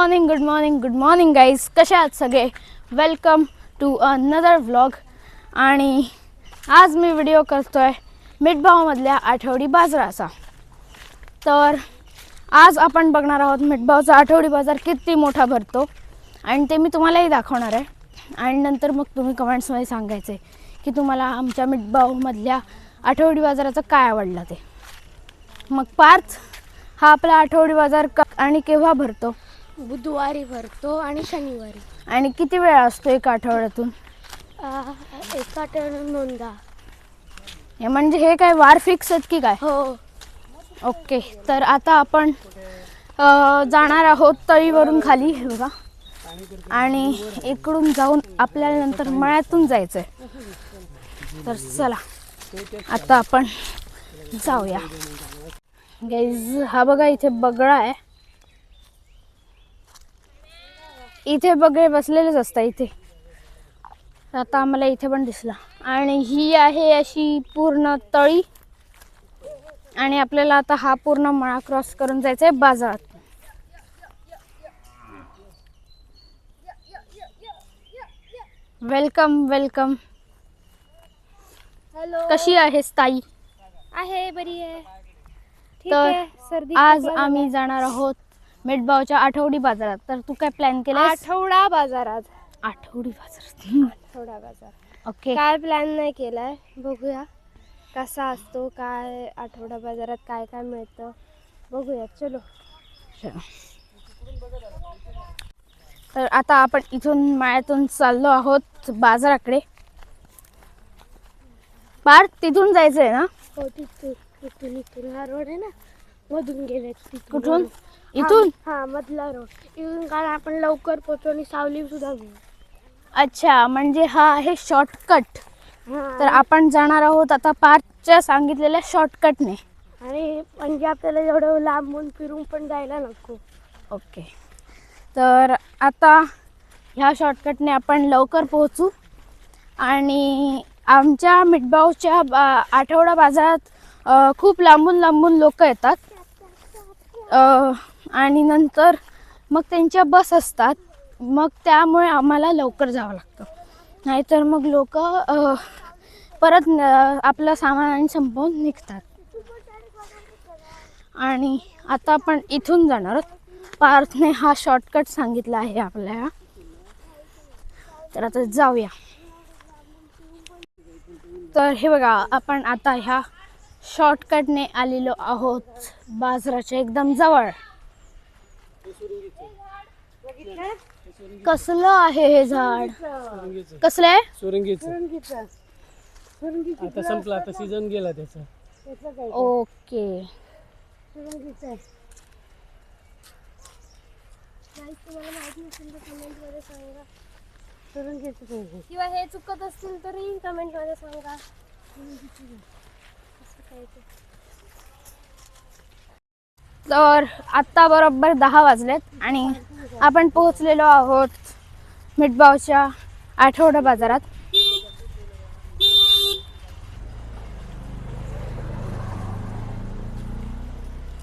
Good morning guys. कशा आहात सगळे? Welcome to another vlog. आणि आज मी व्हिडिओ करतोय मिठभावमधल्या आठवडी बाजाराचा. तर आज आपण बघणार आहोत मिठभावचा आठवडी बाजार किती मोठा भरतो आणि ते मी तुम्हालाही दाखवणार आहे. आणि नंतर मग तुम्ही कमेंट्समध्ये सांगायचे की तुम्हाला आमच्या मिठभावमधल्या आठवडी बाजाराचं काय आवडलं ते. मग पार्थ, हा आपला आठवडी बाजार आणि केव्हा भरतो? बुधवारी भरतो आणि शनिवारी. आणि किती वेळा असतो एका आठवड्यातून? एका आठवड्यात नोंदा. हे म्हणजे हे काय वार फिक्स आहेत की काय? हो. ओके, तर आता आपण जाणार आहोत तळीवरून खाली, हे बघा. आणि इकडून जाऊन आपल्याला नंतर मळ्यातून जायचं आहे. तर चला आता आपण जाऊया. गाईज, हा बघा इथे बगळा आहे. इथे बगळे बसलेलेच असतात इथे. आता आम्हाला इथे पण दिसला. आणि ही आहे अशी पूर्ण तळी. आणि आपल्याला आता हा पूर्ण मळा क्रॉस करून जायचं आहे बाजारात. Welcome welcome. हॅलो. कशी आहेस ताई? आहे, बरी आहे. तर सर्दी आज आम्ही जाणार आहोत मिठभावच्या आठवडी बाजारात. तर तू काय प्लॅन केलास? आठवडा बाजारात. आठवडी बाजारात. आठवडा बाजार. ओके. काय प्लॅन नाही केलाय, बघूया कसा असतो, काय आठवडा बाजारात काय काय मिळतं बघूया. चलो. तर आता आपण इथून माळ्यातून चाललो आहोत बाजाराकडे. पार तिथून जायचं आहे ना? हो, इथून हा रोड आहे ना, मधून गेले. कुठून? इथून? हा, मधला रोड. इथून कारण आपण लवकर पोहोचू आणि सावली सुद्धा घेऊ. अच्छा, म्हणजे हा आहे शॉर्टकट. तर आपण जाणार आहोत आता पार्कच्या सांगितलेल्या शॉर्टकटने. आणि म्हणजे आपल्याला एवढं लांबून फिरून पण जायला नको. ओके, तर आता ह्या शॉर्टकटने आपण लवकर पोहोचू. आणि आमच्या मिठभावच्या आठवडा बाजारात खूप लांबून लांबून लोक येतात. आणि नंतर मग त्यांच्या बस असतात. मग त्यामुळे आम्हाला लवकर जावं लागतं. नाहीतर मग लोक परत आपलं सामान संपवून निघतात. आणि आता आपण इथून जाणार आहोत. पार्थने हा शॉर्टकट सांगितला आहे आपल्याला. तर आता जाऊया. तर हे बघा, आपण आता ह्या शॉर्टकटने आलेलो आहोत बाजाराच्या एकदम जवळ. कसलं आहे हे झाड? कसलं आहे? सुरंगीचं. आता संपला, आता सीझन गेला त्याचा. ओके. किंवा हे चुकत असतील तरी कमेंट मध्ये सांगा. तर आत्ता बरोबर 10 वाजलेत आणि आपण पोहोचलेलो आहोत मिठभावच्या आठवडा बाजारात.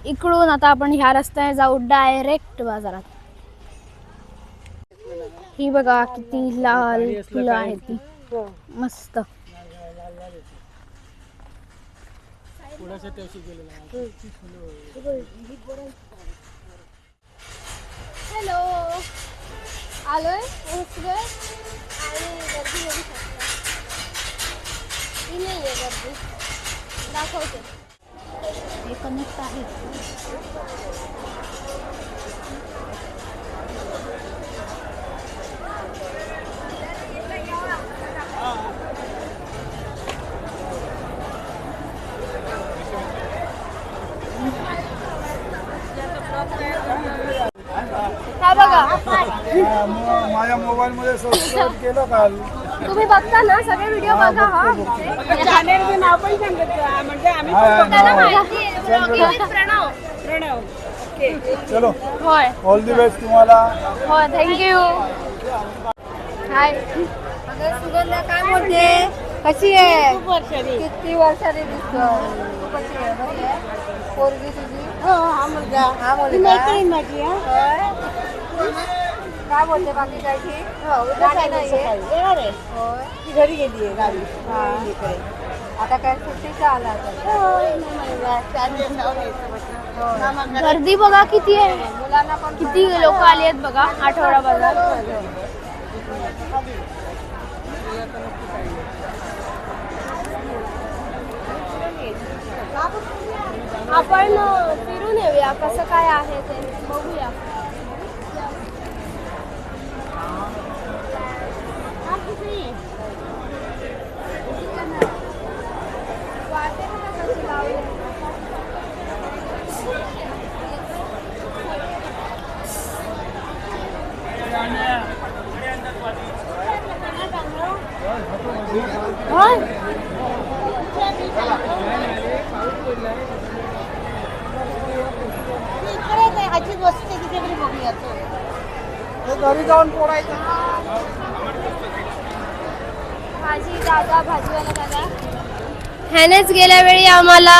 इकडून आता आपण ह्या रस्त्याने जाऊ डायरेक्ट बाजारात. ही बघा किती लाल फुलं आहेत, ती मस्त. हॅलो, आलोय पोहोचलोय. आणि गर्दी बघू शकता. ही नाही आहे गर्दी, दाखवते. हे कनेक्ट आहे. हा बघा, माझ्या मोबाईल मध्ये सबस्क्राईब केलं काल. तुम्ही बघता ना सगळे व्हिडिओ बघा. हा, चॅनेलचं नाव पण सांगितलं म्हणजे आम्ही त्याला माहिती आहे. प्रणव. चलो, होय ऑल दी बेस्ट तुम्हाला. हो, थँक्यू. हाय. सुगंधा काय म्हणते? कशी आहे? किती वर्षांनी दिसतो. कशी आहे? पोरगी तुझी? हा मुलगा हा मुलगा. मैत्रीण माझी. काय बोलते बाकी काय की येणार आहे होय ती घरी गेली आहे गावी इकडे. आता काय सुट्टीचा आला गर्दी बघा किती आहे, किती लोक आली आहेत बघा आठवडा बाजार. आपण फिरून येऊया कसं काय आहे ते बघूया. घरी जाऊन पोळायचं. भाजी दादा भाजीवाला दादा ह्यानेच गेल्या वेळी आम्हाला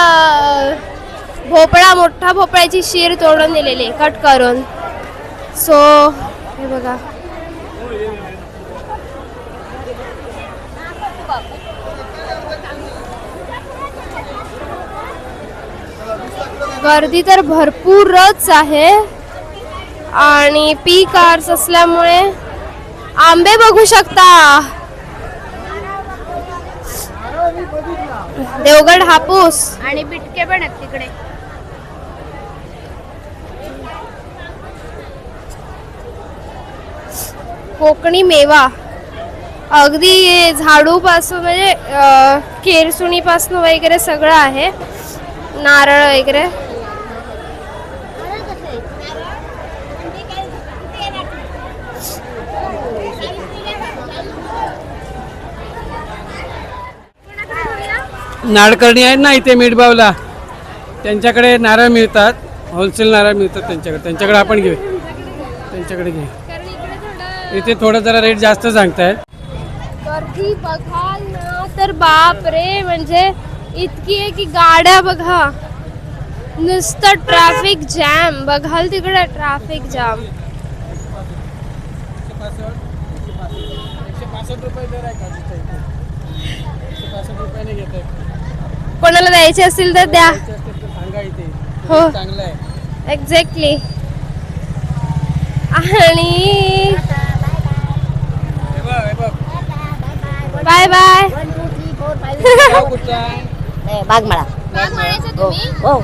भोपळा मोठा भोपळ्याची शीर तोडून दिलेली कट करून. सो हे बघा गर्दी तर भरपूरच आहे आणि पीक आवर्स असल्यामुळे आंबे बघू शकता. देवगड हापूस आणि बिटके पण आहेत तिकडे. कोकणी मेवा अगदी झाडूपासून म्हणजे केरसुणीपासून वगैरे सगळं आहे. नारळ वगैरे नाडकर्णी आहेत ना इथे मिठबावला, त्यांच्याकडे नारळ मिळतात, होलसेल नारळ मिळतात त्यांच्याकडे आपण घेऊ, त्यांच्याकडे घेऊ. इथे थोडं जरा रेट जास्त सांगतायत. गर्दी बघाल ना तर बाप रे, म्हणजे इतकी आहे की गाड्या बघा, नुसतं ट्रॅफिक जॅम. बघाल तिकडे ट्रॅफिक जाम. कोणाला द्यायचे असतील तर द्या. हो एक्झॅक्टली. आणि बाय बाय. बागमाळा हो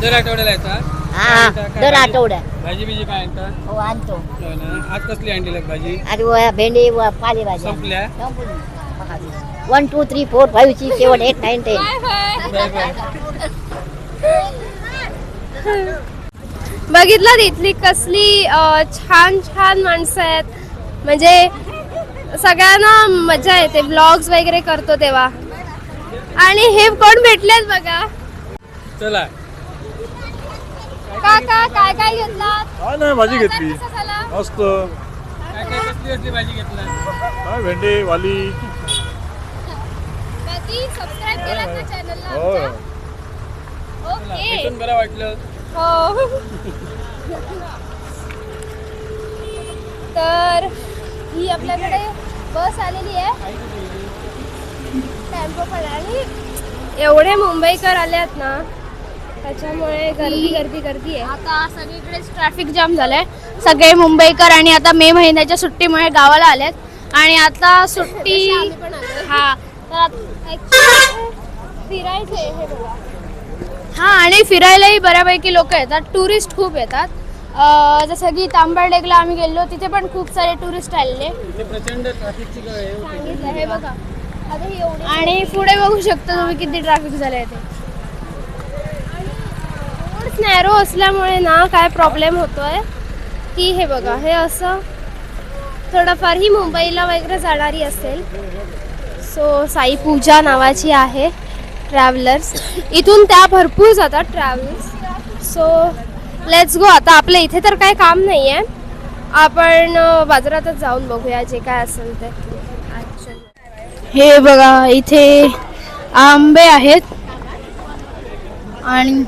दर आठवड्याला येतात. हा दर आठवड्या भाजी बिजी काय आणतात? हो आणतो. हो ना. आज कसली आणली भाजी? आणि भेंडी पालेभाजी संपल्या? 1 2 3 4 5 6 7 8 9 10. Bye bye. बघितलं इथली कसली छान छान माणसं आहेत, म्हणजे सगळ्यांना मजा येते. ब्लॉग्स वगैरे करतो तेव्हा. आणि हे कोण भेटलेत बघा. चला काका काय काय घेतलात? काय नाही भाजी घेतली कसा झाला? मस्त. काय काय कसली भाजी घेतला? काय भेंडी वाली. कधी सबस्क्राइब केलात ना चॅनलला हो आमच्या? ओके. भेटून बरं वाटलं. हो. तर ही आपल्याकडे बस आलेली आहे, टेम्पो पण. आणि एवढे मुंबईकर आलेत ना, त्याच्यामुळे गर्दी गर्दी गर्दी आहे. आता सगळीकडेच ट्रॅफिक जाम झालंय. सगळे मुंबईकर आणि आता मे महिन्याच्या सुट्टीमुळे गावाला आलेत. आणि आता सुट्टी हा तर फिरायचे हे बघा. हा आणि फिरायलाही बऱ्यापैकी लोक येतात. टुरिस्ट खूप येतात. जसं की तांबरडेगला आम्ही गेलो, तिथे पण खूप सारे टुरिस्ट आलेले. इथे प्रचंड ट्रॅफिकची सांगितलं हे बघा. आता हे एवढे आणि पुढे बघू शकता तुम्ही किती ट्रॅफिक झालंय ते. रोड्स नॅरो असल्यामुळे ना काय प्रॉब्लेम होतोय की हे बघा, हे असं थोडंफार ही मुंबईला वगैरे जाणारी असेल. सो साई पूजा नावाची आहे ट्रॅव्हलर्स. इथून त्या भरपूर जातात ट्रॅव्हल्स. So let's go. आता आपल्या इथे तर काय काम नाही आहे, आपण बाजारातच जाऊन बघूया जे काय असेल ते. हे बघा इथे आंबे आहेत आणि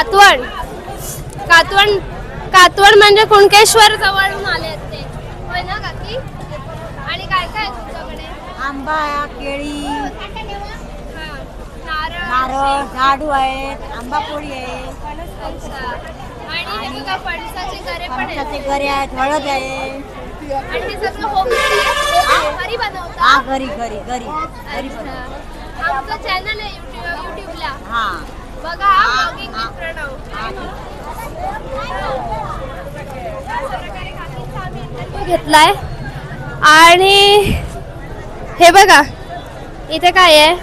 कातवण कातवण कातवण म्हणजे कुणकेश्वर जवळून आले ते होय ना काकी? आणि काय काय आहे तुमच्याकडे? आंबा केळी हा, नारळ नारळ झाडू आहेत आंबा पोळी आहे अच्छा. आणि हे बघा फणसाचे गरे पण आहेत. फणसाचे गरे आहेत हळद आहे आणि हे सगळं होममेड आहे घरी बनवता? हा घरी घरी घरी घरी अच्छा. आमचं चॅनल आहे युट्यूबला हा बघा ब्लॉगिंग विथ प्रणव. घेतलाय आणि हे बघा इथे काय आहे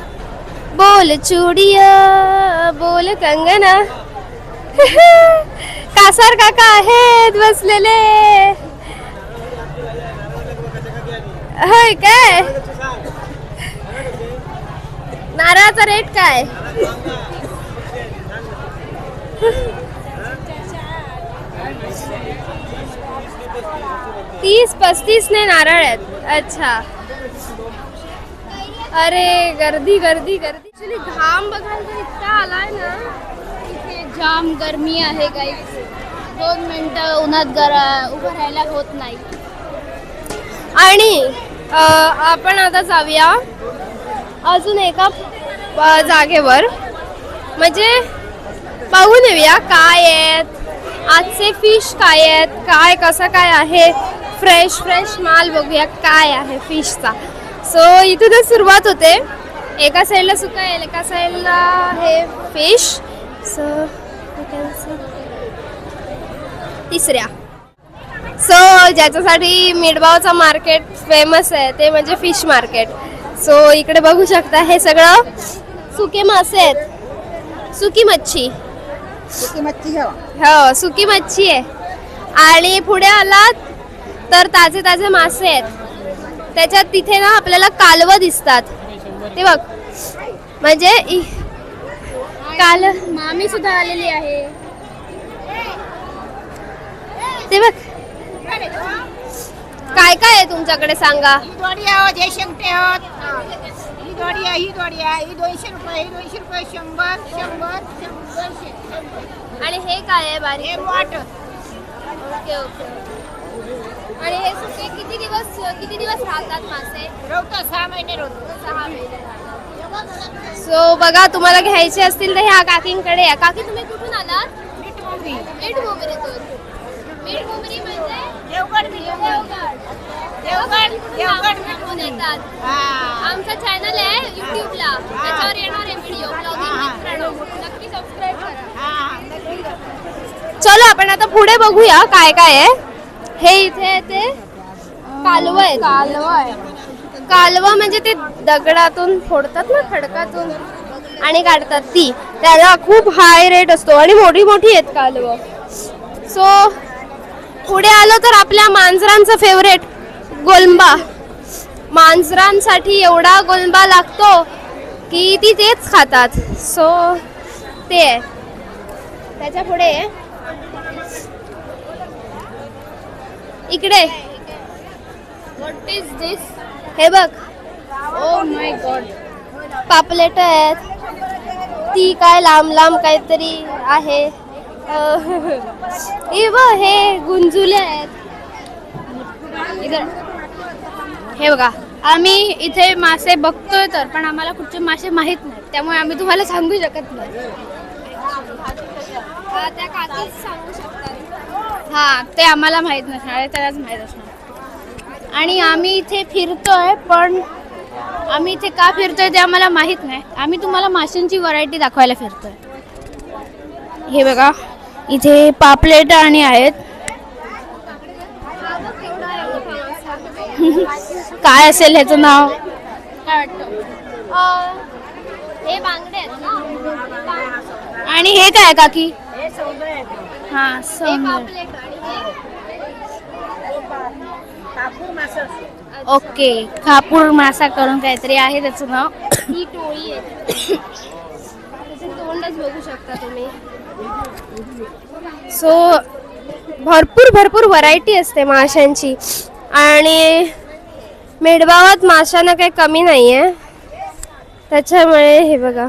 बोल चुडिया बोल कंगना कासार काका आहेत बसलेले होय काय नारळाचा रेट काय 30-35 ने नारळ आहेत. अच्छा अरे गर्दी गर्दी गर्दी ऍक्च्युली घाम बघायला तर इतका आलाय ना इथे जाम गरमी आहे काही 2 मिनिटं उन्हात उभं राहायला होत नाही. आणि आपण आता जाऊया अजून एका जागेवर म्हणजे पाहून येऊया काय आहेत आजचे फिश काय आहेत काय कसं काय आहे फ्रेश माल बघूया काय आहे फिशचा. सो इथूनच सुरुवात होते एका साईडला सुका आहे एका साईडला हे फिश. सो तिसऱ्या सो ज्याच्यासाठी मिडबावचा मार्केट फेमस आहे ते म्हणजे फिश मार्केट. सो इकडे बघू शकता हे सगळं सुके मासे आहेत सुकी मच्छी हो सुकी मच्छी आहे. आणि पुढे आलात तर ताजे ताजे मासे आहेत त्याच्यात तिथे ना आपल्याला कालवं दिसतात ते बघ म्हणजे काल मामी सुद्धा आलेली आहे. ते बघ काय काय आहे तुमच्याकडे सांगा. ही दोडी आहोत हे शेंगटे आहोत ही दोडी आहे ही 200 रुपये ही 200 रुपये 100 आणि हे काय आहे हे बारीक वाट ओके ओके. आणि हे सुके किती दिवस राहतात मासे. रोवतो 6 महिने रोवतो 6 महिने. सो बघा तुम्हाला घ्यायचे असतील तर ह्या काकींकडे या. काकी तुम्ही कुठून आलात. मीठ मोगरी मीठ मोगरीतून. मीठ मोगरी म्हणजे देवगड कुठून येतात. हा आमचा चॅनल आहे युट्यूबला त्याच्यावर येणार आहे व्हिडिओ ब्लॉगिंग विथ प्रणव नक्की सबस्क्राईब करा. हा चलो आपण आता पुढे बघूया काय काय आहे. हे इथे ते कालवं आहे कालवं म्हणजे ते दगडातून फोडतात ना खडकातून आणि काढतात ती त्याला खूप हाय रेट असतो आणि मोठी मोठी आहेत कालवं. सो पुढे आलो तर आपल्या मांजरांचं फेवरेट गोलंबा. मांजरांसाठी एवढा गोलंबा लागतो की ती तेच खातात. सो ते आहे त्याच्या पुढे इकडे व्हॉट इज दिस. हे बघ ओ माय गॉड. पापलेट आहेत ती काय लांब लांब काहीतरी आहे. हे बघ हे गुंजुले आहेत. हे बघा आम्ही इथे मासे बघतोय तर पण आम्हाला कुठचे मासे माहीत नाहीत त्यामुळे आम्ही तुम्हाला सांगू शकत नाही. त्या काकीच सांगू शकतात. हां ते आम्हाला माहीत नसणार त्यालाच माहीत असणार. आणि आम्ही इथे फिरतोय पण आम्ही इथे का फिरतोय ते आम्हाला माहीत नाही. आम्ही तुम्हाला माशांची व्हरायटी दाखवायला फिरतोय. हे बघा इथे पापलेट आणि आहेत. काय असेल ह्याचं नाव काय वाटतं. हे बांगडे आहेत ना. आणि हे काय काकी. हां हे सौंदर्य. पापलेट आणि ओके खापूर मासा करून काहीतरी आहे त्याचं नाव. ही टोळी आहे त्याचे तोंडच बघू शकता तुम्ही. सो भरपूर व्हरायटी असते माशांची आणि मेडबावात माशांना काही कमी नाही आहे त्याच्यामुळे हे बघा.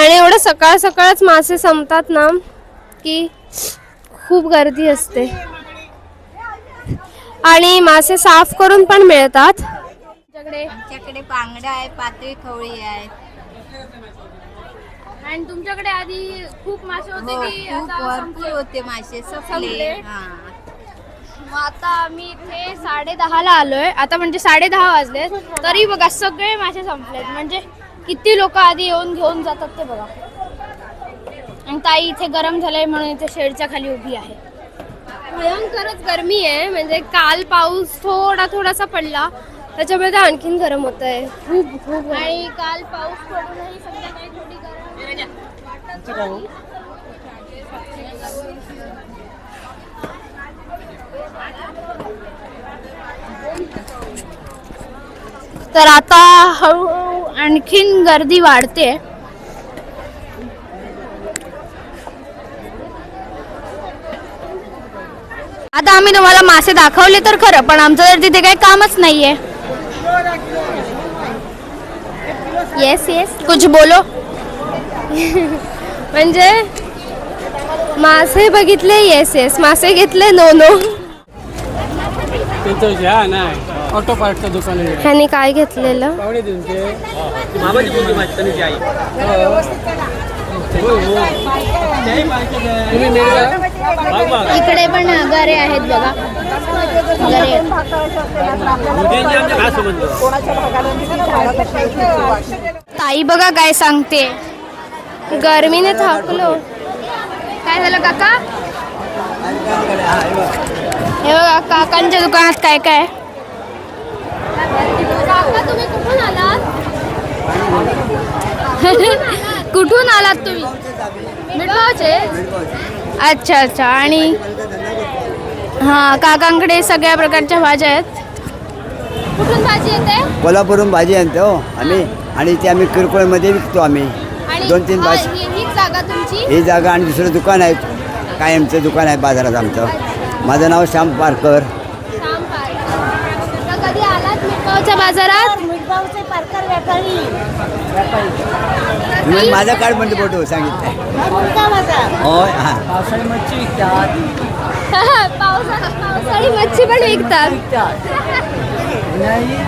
आणि एवढं सकाळ सकाळच मासे संपतात ना की खूप गर्दी असते आणि मासे साफ करून पण मिळतात. आमच्याकडे बांगडा आहे, पातळी खवळी आहे. आणि तुमच्याकडे आधी खूप मासे होते हो, की खूप आता भरपूर संपले? होते मासे, संपले? संपले. हा. मग आता आम्ही इथे 10:30ला आलोय. आता म्हणजे 10:30 वाजले तरी बघा सगळे मासे संपलेत. म्हणजे किती लोक आधी येऊन घेऊन जातात ते बघा. आणि ताई इथे गरम झालंय म्हणून इथे शेडच्या खाली उभी आहे. भयंकरच गरमी आहे. म्हणजे काल पाऊस थोडासा पडला त्याच्यामुळे तर आणखीन गरम होत आहे. खूप खूप आणि काल पाऊस पडूनही संध्याकाळी थोडी गरम वाटत. तर आता हळूहळू आणखीन गर्दी वाढते. आता आम्ही तुम्हाला मासे दाखवले तर खरं, पण आमचं तर तिथे काही कामच नाहीये. येस येस कुछ बोलो. म्हणजे मासे बघितले येस येस, मासे घेतले नो नो. त्यांचं घ्या नाही ऑटो पार्टचं दुकान आहे. ह्यानी काय घेतलेलं? पावणे देऊन ते तुम्ही मिळवा. इकडे पण गरे आहेत बघा. गरे आहेत. ताई बघा काय सांगते. गरमीने थाकलो. काय झालं काका? हे बघा काकांच्या दुकानात काय काय. काका तुम्ही कुठून आलात? कुठून आलात तुम्ही? मिठगावचे. अच्छा अच्छा. आणि हा काकांकडे सगळ्या प्रकारच्या भाज्या आहेत. कुठून भाजी येते? कोल्हापूरहून भाजी आणतो आम्ही आणि ते आम्ही किरकोळमध्ये विकतो आम्ही. आणि 2-3 भाजी. हीच जागा तुमची? ही जागा आणि दुसरं दुकान आहे, कायमचं दुकान आहे बाजारात आमचं. माझं नाव श्याम पारकर. श्याम पार्क. तर कधी आलात मिठगावच्या बाजारात? मिठगावचे पारकर व्यापारी. तुम्ही माझा कार्ड म्हणजे फोटो सांगितलं. कोणता बाजार? होय हां. पावसाळी मच्छी पण विकतात.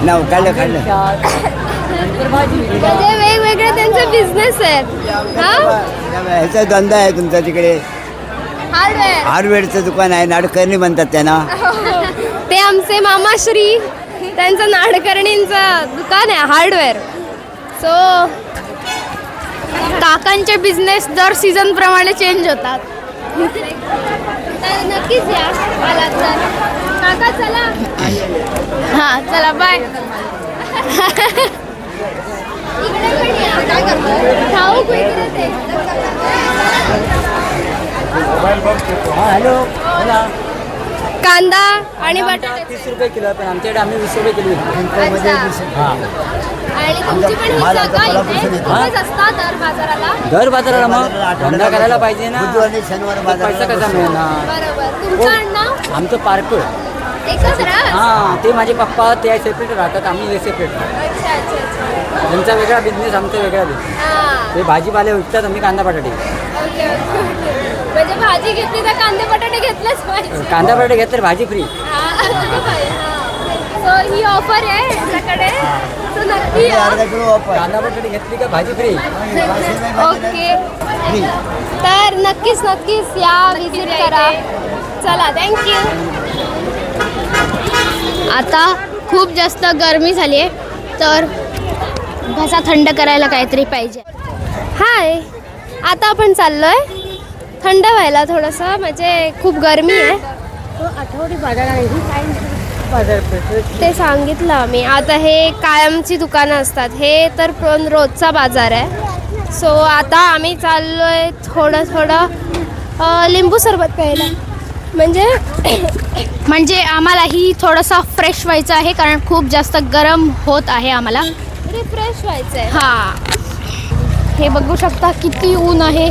नाव काढलं. म्हणजे वेगवेगळे त्यांचे बिझनेस आहेत. हा ह्याचा धंदा आहे तुमचा तिकडे. हार्डवेअर. हार्डवेअरचं दुकान आहे, नाडकर्णी म्हणतात त्यांना. ते आमचे मामाश्री, त्यांचं नाडकर्णींचं दुकान आहे हार्डवेअर. सो काकांचे बिझनेस दर सीझन प्रमाणे चेंज होतात. तर नक्कीच या आलात तर. काका चला. हा चला बाय. इकडे पण या. काय करतो? ठाऊक विक्रेते. कांदा आणि बटाटे 30 रुपये किलो आहे, पण आमच्याकडे आम्ही 20 रुपये किलो विकतो. अच्छा. आणि तुमची पण ही जागा इथे तुम्हीच असता दर बाजाराला? दर बाजाराला मग धंदा करायला पाहिजे ना. बुधवारी शनिवार पैसा कसा बाजार. मिळणार? बरोबर. तुमचं आडनाव? आमचं पार्क. एकच राहा? हां, ते माझे पप्पा ते सेपरेट राहतात, आम्ही सेपरेट. अच्छा अच्छा अच्छा. त्यांचा वेगळा बिझनेस, आमचा वेगळा बिझनेस. हां. ते भाजीपाले विकतात, आम्ही कांदा बटाटे. Okay okay. म्हणजे भाजी घेतली तर कांदे बटाटे घेतलेच पाहिजे. कांदा बटाटे घेतले तर भाजी फ्री. सो ही ऑफर आहे आपल्याकडे. सो नक्की या. अर्धा किलो वापर. कांदा बटाटे घेतली का भाजी फ्री. ओके. तर नक्कीच या, विजिट करा. चला थँक्यू. आता खूप जास्त गरमी झाली आहे तर घसा थंड करायला काहीतरी पाहिजे. हाय. आता आपण चाललोय थंड व्हायला थोडंसं. म्हणजे खूप गरमी आहे. आठवडी बाजार आहे ही काय बाजारपेठ. ते सांगितलं आम्ही. आता हे कायमची दुकानं असतात, हे तर पण रोजचा बाजार आहे. सो आता आम्ही चाललोय थोडं लिंबू सरबत प्यायला. म्हणजे आम्हालाही थोडंसं फ्रेश व्हायचं आहे कारण खूप जास्त गरम होत आहे आम्हाला. रिफ्रेश व्हायचं आहे. हा हे बघू शकता किती ऊन आहे.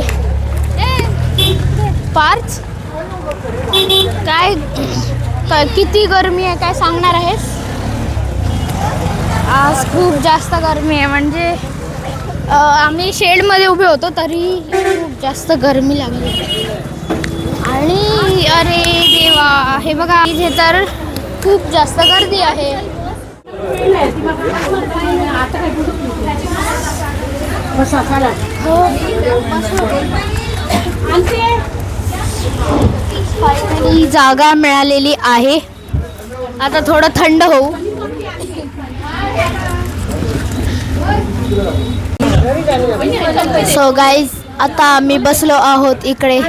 पार्च काय किती गरमी आहे काय सांगणार आहेस? आज खूप जास्त गरमी आहे. म्हणजे आम्ही शेडमध्ये उभे होतो तरी खूप जास्त गरमी लागली आणि अरे देवा हे बघा इथे तर खूप जास्त गर्दी आहे. फायनली जागा मिळालेली आहे. आता थोडं थंड होऊ. सो गाईज आता आम्ही बसलो आहोत इकडे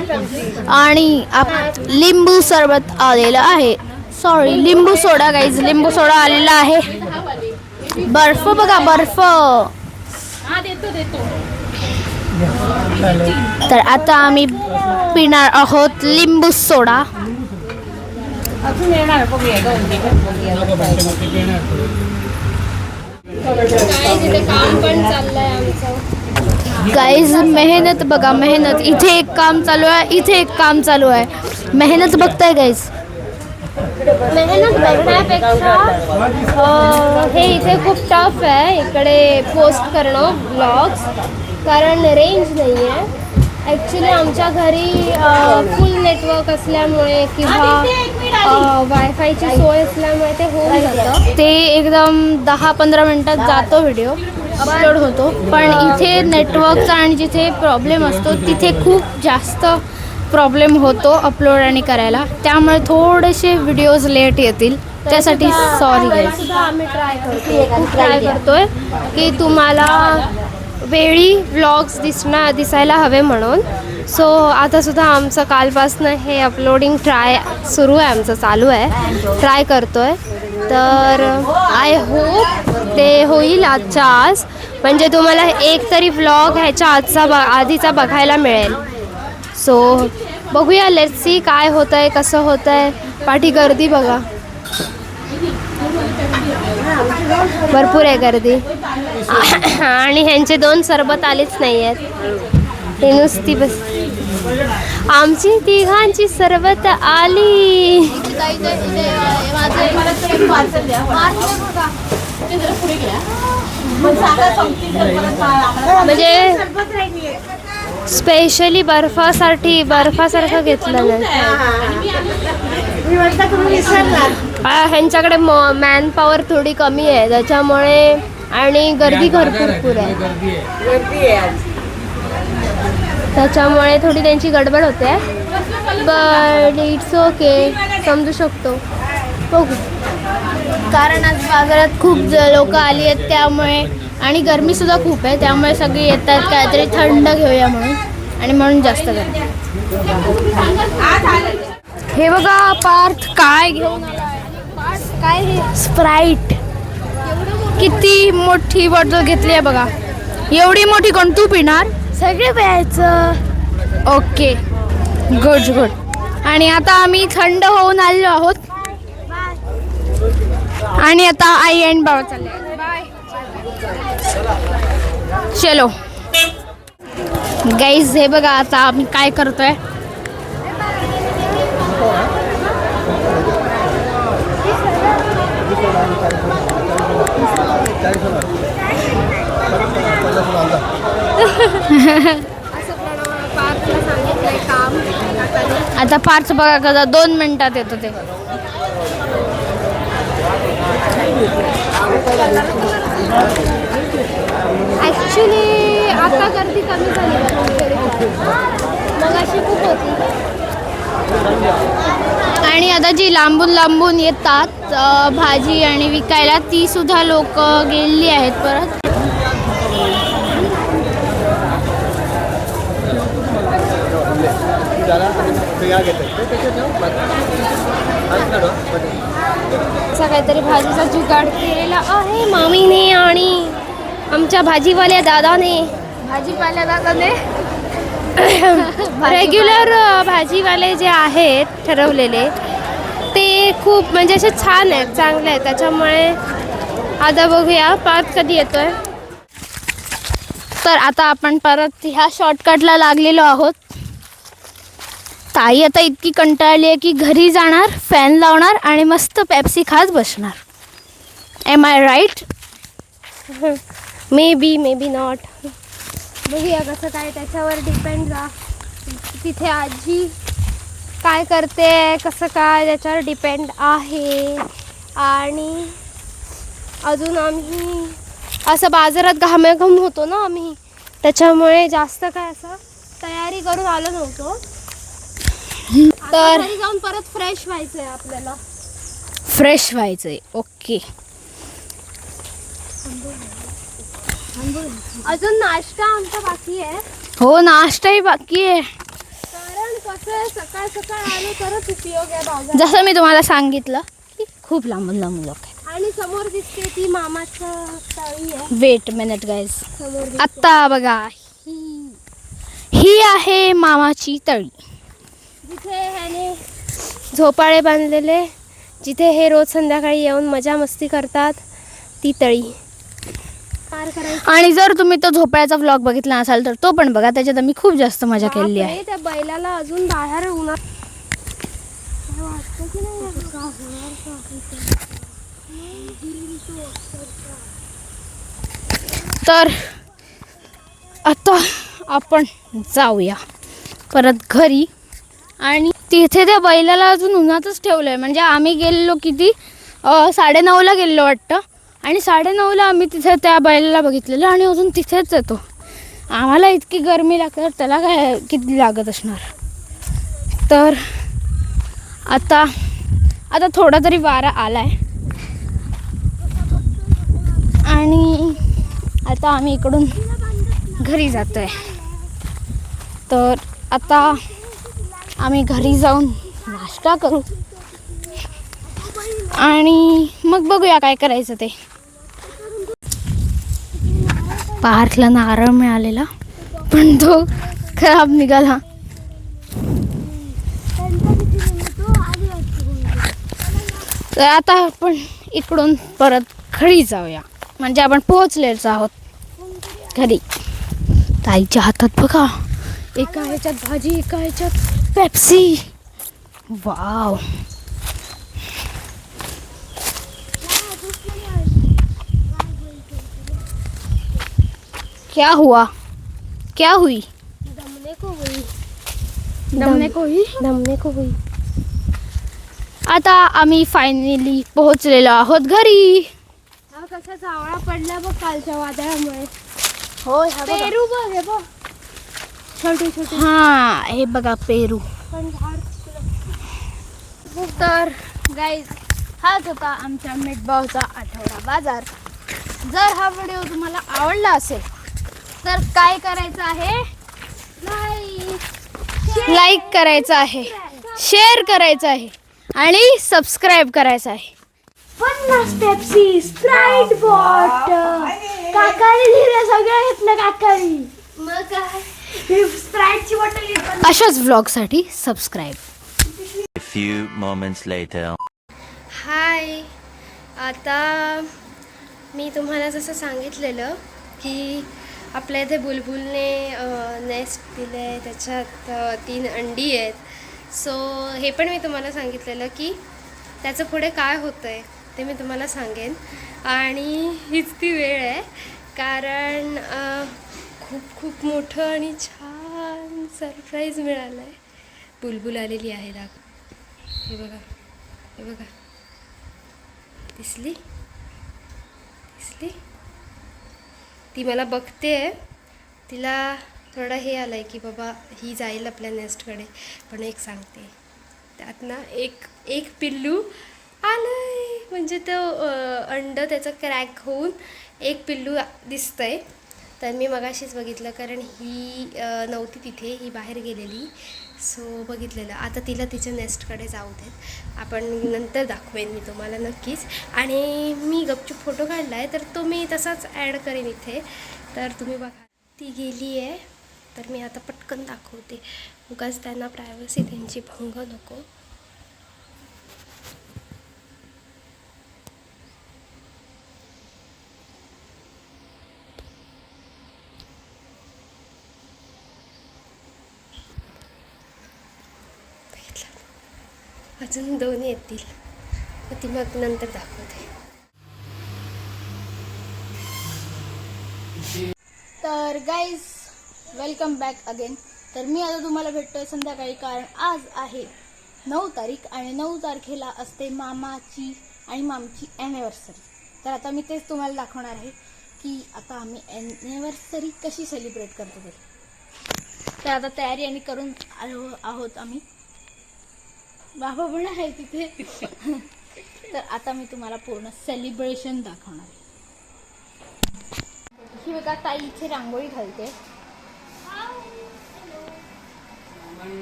आणि लिंबू सरबत आलेलं आहे. सॉरी लिंबू सोडा गाईज, लिंबू सोडा आलेला आहे. बर्फ बघा बर्फ. तर आता आम्ही पिणार आहोत लिंबू सोडा. काम पण चाललंय आमचं. गाईज मेहनत बघा मेहनत. इथे एक काम चालू आहे, इथे एक काम चालू आहे. मेहनत बघताय गाईज. मेहनत बघण्यापेक्षा हे इथे खूप टफ आहे इकडे पोस्ट करणं ब्लॉग्स, कारण रेंज नाही आहे. ॲक्च्युली आमच्या घरी फुल नेटवर्क असल्यामुळे किंवा वायफायची सोय असल्यामुळे ते होऊन जातं. ते एकदम 10-15 मिनटात जातो व्हिडिओ अपलोड होतो. पण इथे नेटवर्कचा आणि जिथे प्रॉब्लेम असतो तिथे खूप जास्त प्रॉब्लेम होतो अपलोड आणि करायला. त्यामुळे थोडेसे व्हिडिओज लेट येतील, त्यासाठी सॉरी गाईज. सुद्धा आम्ही ट्राय करतोय की तुम्हाला वेळी व्लॉग्स दिसायला हवे म्हणून. सो आता सुद्धा आमचं कालपासनं हे अपलोडिंग सुरू आहे, आमचं चालू आहे, ट्राय करतोय. तर आय होप ते होईल आजच्या आज, म्हणजे तुम्हाला एक तरी व्लॉग ह्याच्या आधीचा बघायला मिळेल. सो बघूया, लेट्स सी काय होतं आहे, कसं होतं आहे. पाठी गर्दी बघा, भरपूर आहे गर्दी. आणि ह्यांचे 2 सरबत आलेच नाही आहेत, ते नुसती बस. आमची तिघांची सरबत आली. म्हणजे स्पेशली बर्फासारखं घेतलं नाही. ह्यांच्याकडे मॅन पॉवर थोडी कमी आहे त्याच्यामुळे, आणि गर्दी भरपूर आहे त्याच्यामुळे थोडी त्यांची गडबड होते. बट इट्स ओके, समजू शकतो. बघू, कारण आज बाजारात खूप लोक आली आहेत त्यामुळे, आणि गरमीसुद्धा खूप आहे त्यामुळे सगळे येतात काहीतरी थंड घेऊया म्हणून, आणि म्हणून जास्त गर्दी. हे बघा पार्थ काय घेऊन आला आहे. काय हे स्प्राईट. किती मोठी बॉटल घेतली आहे बघा. एवढी मोठी कोण तू पिणार? सगळे प्यायचं. Okay, good. आणि आता आम्ही थंड होऊन आलेलो आहोत आणि आता आई आणि बाबा चालले. चलो गाईज, हे बघा आता आम्ही काय करतोय. आता पार्थ बघा कदा 2 मिनिटात येतो ते. ॲक्च्युली आता गर्दी कमी झाली, मग अशी खूप होती. आणि आता जी लांबून येतात भाजी आणि विकायला, ती सुद्धा लोक गेलेली आहेत परत. असा काहीतरी भाजीचा जुगाड केलेला आहे मामीने आणि आमच्या भाजीवाल्या दादाने. रेग्युलर भाजीवाले जे आहेत ठरवलेले ते खूप म्हणजे असे छान आहेत, चांगले आहेत. त्याच्यामुळे आता बघूया पार्थ कधी येतोय. तर आता आपण परत ह्या शॉर्टकटला लागलेलो आहोत. ताई आता इतकी कंटाळली आहे की घरी जाणार, फॅन लावणार आणि मस्त पेप्सी खात बसणार. Am I right? Maybe not. बघूया कसं काय त्याच्यावर डिपेंड तिथे आजी काय करते कसं काय त्याच्यावर डिपेंड आहे. आणि अजून आम्ही असं बाजारात घामाघूम होतो ना आम्ही, त्याच्यामुळे जास्त काय असं तयारी करून आलो नव्हतो. तर घरी जाऊन परत फ्रेश व्हायचंय आपल्याला. फ्रेश व्हायचंय. ओके. अजून नाश्ता आमचा बाकी आहे. हो, नाश्ताही बाकी आहे. कारण कसं आहे, सकाळ सकाळ आलो तरच उपयोग आहे बाजार. जसं मी तुम्हाला सांगितलं की खूप लांबून लांबून लोक आहेत. आणि समोर दिसते ती मामाचं तळी आहे. वेट मिनिट गाईज, समोर दिसते. आत्ता बघा, ही आहे मामाची तळी. जिथे ह्याने झोपाळे बांधलेले, जिथे हे रोज संध्याकाळी येऊन मजा मस्ती करतात, ती तळी पार करायची. आणि जर तुम्ही तो झोपाळ्याचा व्लॉग बघितला असाल तर तो पण बघा, त्याच्यात आम्ही खूप जास्त मजा केलेली आहे. बापरे, त्या बैलाला अजून बाहेर उन्हात काय वाटतं की नाही यार? तर आता आपण जाऊया परत घरी. आणि त्या बैलाला अजून उन्हातच ठेवलं आहे. म्हणजे आम्ही गेलेलो किती 9:30ला गेलेलो वाटतं, आणि 9:30ला आम्ही तिथे त्या बैलाला बघितलेलं आणि अजून तिथेच येतो. आम्हाला इतकी गरमी लागते तर त्याला काय किती लागत असणार. तर आता थोडा तरी वारा आला आहे आणि आता आम्ही इकडून घरी जातो आहे. तर आता आम्ही घरी जाऊन नाश्ता करू आणि मग बघूया काय करायचं ते. पार्थला नारळ मिळालेला पण तो खराब निघाला. तर आता आपण इकडून परत घरी जाऊया. म्हणजे आपण पोहोचलेच आहोत घरी. ताईच्या हातात बघा, एका ह्याच्यात भाजी, एका ह्याच्यात पेप्सी. वाव. क्या हुआ, क्या हुई? दमने को हुई. दमने को हुई. आता आम्ही फायनली पोहोचलेलो आहोत घरी. हा कसा जावळा पडला बघ कालच्या वादळामुळे. हो, पेरू बघ, हे बघ छोटे छोटे. हा, हे बघा पेरू. पण झाड तर गाईज, हाच होता आमच्या मिठबावचा आठवडा बाजार. जर हा व्हिडिओ तुम्हाला आवडला असेल तर काय करायचं आहे? लाईक करायचं आहे, शेअर करायचं आहे आणि सबस्क्राईब करायचं आहे. 50 पेप्सी, स्प्राइट बॉटल. काकाने लिहिलं सगळं घेतलं काकाने. मग काय, स्प्राइटची बॉटल. अशाच व्लॉगसाठी subscribe. A few moments later. Hi. आता मी तुम्हाला जसं सांगितलेलं की आपल्या इथे बुलबुलने नेस्ट दिलं आहे, त्याच्यात 3 अंडी आहेत. सो हे पण मी तुम्हाला सांगितलेलं की त्याचं पुढे काय होतं आहे ते मी तुम्हाला सांगेन. आणि हीच ती वेळ आहे, कारण खूप खूप मोठं आणि छान सरप्राईज मिळालं आहे. बुलबुल आलेली आहे. हे बघा, हे बघा, दिसली दिसली. ती मला बघते आहे. तिला थोडं हे आलं आहे की बाबा ही जाईल आपल्या नेस्टकडे. पण एक सांगते, त्यात ना एक पिल्लू आलं आहे. म्हणजे तो अंड त्याचं क्रॅक होऊन एक पिल्लू दिसतं आहे. तर मी मगाशीच बघितलं, कारण ही नव्हती तिथे, ही बाहेर गेलेली. सो बघितलेलं. आता तिला तिच्या नेस्टकडे जाऊ देत. आपण नंतर दाखवेन मी तुम्हाला नक्कीच. आणि मी गपचूप फोटो काढला आहे, तर तो मी तसाच ॲड करेन इथे. तर तुम्ही बघा, ती गेली आहे. तर मी आता पटकन दाखवते, उगाच त्यांना प्रायव्हसी त्यांची भंग नको. अजून 2 येतील, ती मग नंतर दाखवते. तर गाईज, वेलकम बॅक अगेन. तर मी आता तुम्हाला भेटतोय संध्याकाळी, कारण आज आहे 9 तारीख आणि 9 तारखेला असते मामाची आणि मामची ॲनिव्हर्सरी. तर आता मी तेच तुम्हाला दाखवणार आहे की आता आम्ही ॲनिव्हर्सरी कशी सेलिब्रेट करतो ते. तर आता तयारी आणि करून आलो आहोत आम्ही. बाबा पण आहे तिथे. तर आता मी तुम्हाला पूर्ण सेलिब्रेशन दाखवणार आहे. ही बघा ताई इथे रांगोळी घालते.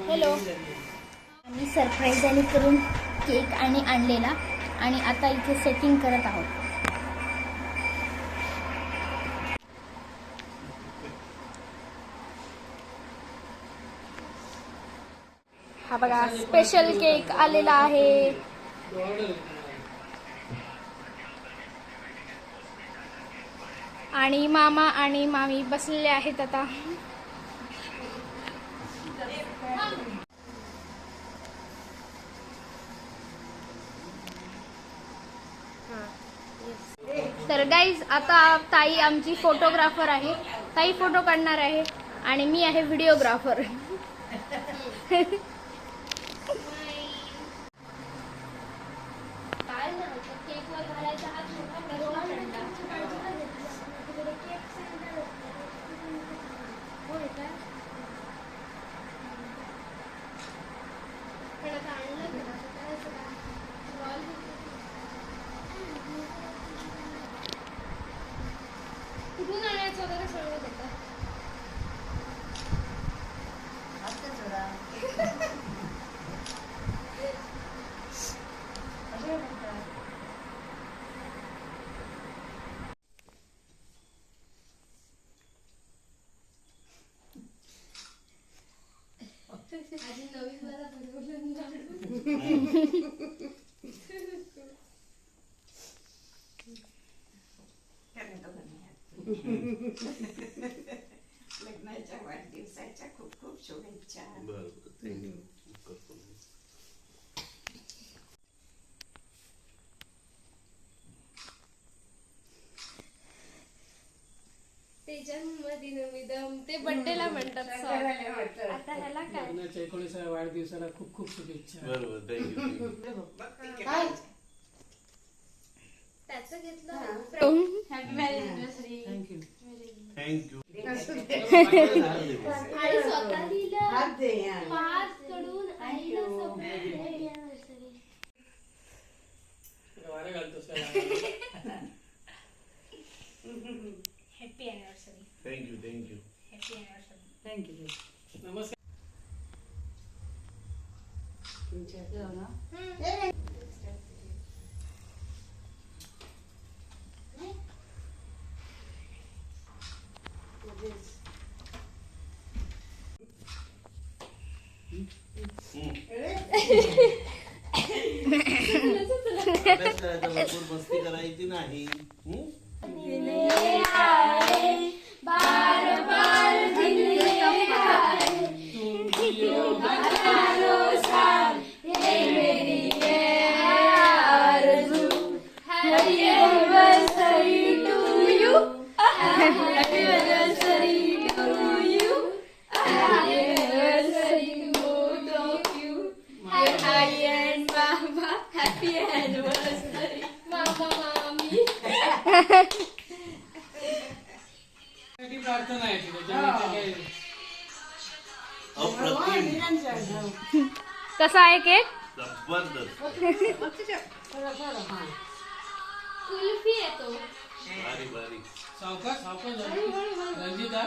हॅलो. आम्ही सरप्राईज आणि करून केक आणि आणलेला आणि आता इथे सेटिंग करत आहोत. हा बघा स्पेशल केक आलेला आहे. आणि मामा आणि मामी बसलेले आहेत आता. तर गाईज आता ताई आमची फोटोग्राफर आहे. ताई फोटो काढणार आहे आणि मी आहे व्हिडिओग्राफर. कुठून आणायचं वगैरे सगळं देतात. आधी नवीन मला बनवलं लग्नाच्या वाढदिवसाच्या खूप खूप शुभेच्छा. ते जन्मदिनमिदं ते बर्थडेला म्हणतात song. आता ह्याला काय 19व्या वाढदिवसाला खूप खूप शुभेच्छा. त्याचं घेतलं. थँक्यू. आणि स्वतः लिहिलं 5 कडून आईला वारे घालतोस का? Happy anniversary. Thank you thank you. Happy anniversary. Thank you. नमस्कार. मस्ती करायची नाही. प्रार्थना आहे तिथे. कसा आहे केक? जबरदस्त. कुल्फी येतो. बारीक बारीक. सावकाश रंजिता.